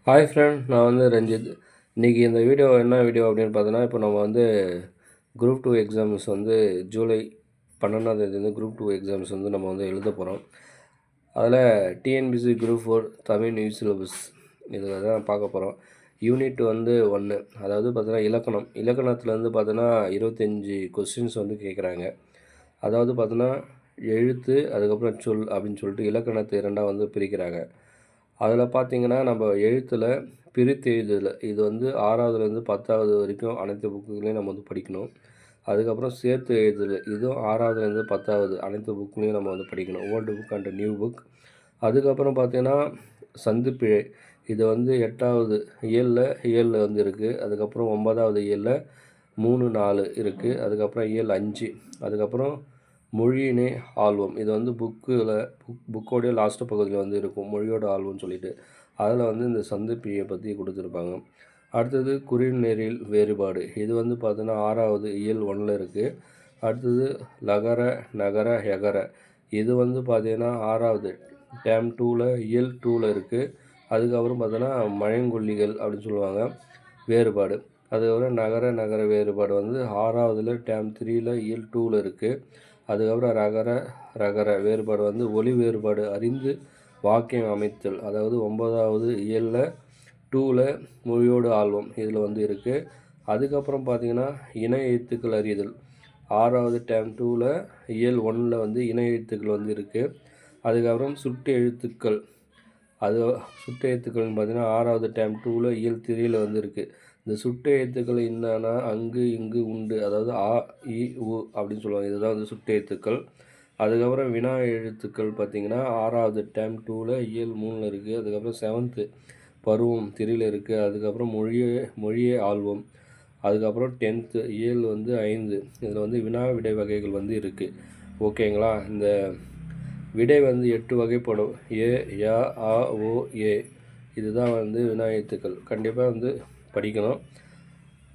Hi friend, நான் வந்து ரஞ்சித். இன்றைக்கி இந்த வீடியோ என்ன வீடியோ அப்படின்னு பார்த்தோன்னா, இப்போ நம்ம வந்து குரூப் 2 எக்ஸாம்ஸ் வந்து ஜூலை 12ஆம் தேதி குரூப் 2 எக்ஸாம்ஸ் வந்து நம்ம வந்து எழுத போகிறோம். அதில் TNPSC group 4 Tamil new syllabus இதில் தான் பார்க்க போகிறோம். யூனிட் வந்து 1, அதாவது பார்த்தோன்னா இலக்கணத்தில் வந்து பார்த்தோன்னா 25 கொஸ்டின்ஸ் வந்து கேட்குறாங்க. அதாவது பார்த்தோன்னா எழுத்து, அதுக்கப்புறம் சொல் அப்படின்னு சொல்லிட்டு இலக்கணத்தை 2ஆக வந்து பிரிக்கிறாங்க. அதில் பார்த்திங்கன்னா நம்ம எழுத்தில் பிரித்து எழுதுதல் இது வந்து 6வதுலேருந்து 10வது வரைக்கும் அனைத்து புக்குகளையும் நம்ம வந்து படிக்கணும். அதுக்கப்புறம் சேர்த்து எழுதுதல் இதுவும் 6வதுலேருந்து 10வது அனைத்து புக்குலையும் நம்ம வந்து படிக்கணும், old book and new book. அதுக்கப்புறம் பார்த்திங்கன்னா சந்துப்பிழை இது வந்து 8வது இயலில் வந்து இருக்குது. அதுக்கப்புறம் 9வது இயலில் 3, 4 இருக்குது. அதுக்கப்புறம் இயல் 5. அதுக்கப்புறம் மொழியினை ஆல்வம் இது வந்து புக்கோடைய லாஸ்ட்டு பகுதியில் வந்து இருக்கும், மொழியோட ஆல்வம்னு சொல்லிட்டு. அதில் வந்து இந்த சந்துப்பியை பற்றி கொடுத்துருப்பாங்க. அடுத்தது குறிநெறில் வேறுபாடு இது வந்து பார்த்தீங்கன்னா 6வது இயல் 1ல் இருக்குது. அடுத்தது லகர நகர எகர இது வந்து பார்த்திங்கன்னா 6வது டேம் 2ல் இயல் 2ல் இருக்குது. அதுக்கப்புறம் பார்த்தோன்னா மழைங்கொல்லிகள் அப்படின்னு சொல்லுவாங்க வேறுபாடு. அதுக்கப்புறம் நகர வேறுபாடு வந்து 6வதுல டேம் 3ல் இயல் 2ல் இருக்குது. அதுக்கப்புறம் ரகர வேறுபாடு வந்து ஒலி வேறுபாடு அறிந்து வாக்கியம் அமைத்தல், அதாவது 9வது இயலில் 2ல் மொழியோடு ஆல்வம் இதில் வந்து இருக்குது. அதுக்கப்புறம் பார்த்திங்கன்னா இணை எழுத்துக்கள் அறிதல் 6வது டேம் 2ல் இயல் 1ல் வந்து இணை எழுத்துக்கள் வந்து இருக்குது. அதுக்கப்புறம் சுட்டு எழுத்துக்கள்னு பார்த்திங்கன்னா 6வது டேம் 2ல் இயல் 3ல் வந்து இருக்குது. இந்த சுட்டு எழுத்துக்கள் என்னன்னா அங்கு இங்கு உண்டு, அதாவது ஆ இ உ அப்படின்னு சொல்லுவாங்க. இதுதான் வந்து சுட்டு எழுத்துக்கள். அதுக்கப்புறம் வினா எழுத்துக்கள் பார்த்திங்கன்னா 6வது டேம் 2ல் இயல் 3ல் இருக்குது. அதுக்கப்புறம் 7th பருவம் 3ல் இருக்குது. அதுக்கப்புறம் மொழியே ஆல்வம். அதுக்கப்புறம் 10th இயல் வந்து 5 இதில் வந்து வினா விடை வகைகள் வந்து இருக்குது. ஓகேங்களா? இந்த விடை வந்து 8 வகைப்படும். ஏ, யா, ஆ, ஓ, ஏ இதுதான் வந்து வினா எழுத்துக்கள். கண்டிப்பாக வந்து படிக்கணும்.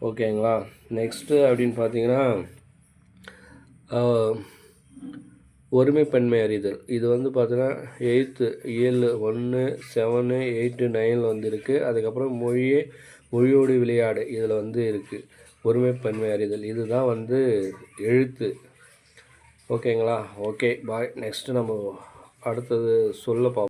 ஓகேங்களா? நெக்ஸ்ட்டு அப்படின்னு பார்த்தீங்கன்னா ஒருமைப்பன்மை அறிதல் இது வந்து பார்த்தீங்கன்னா 8th இயல் 1, 7, 8, 9 வந்து இருக்குது. அதுக்கப்புறம் மொழியோடு விளையாடு இதில் வந்து இருக்குது ஒருமைப்பன்மை அறிதல். இதுதான் வந்து எழுத்து. ஓகேங்களா? Okay bye. நெக்ஸ்ட்டு நம்ம அடுத்தது சொல்ல பார்ப்போம்.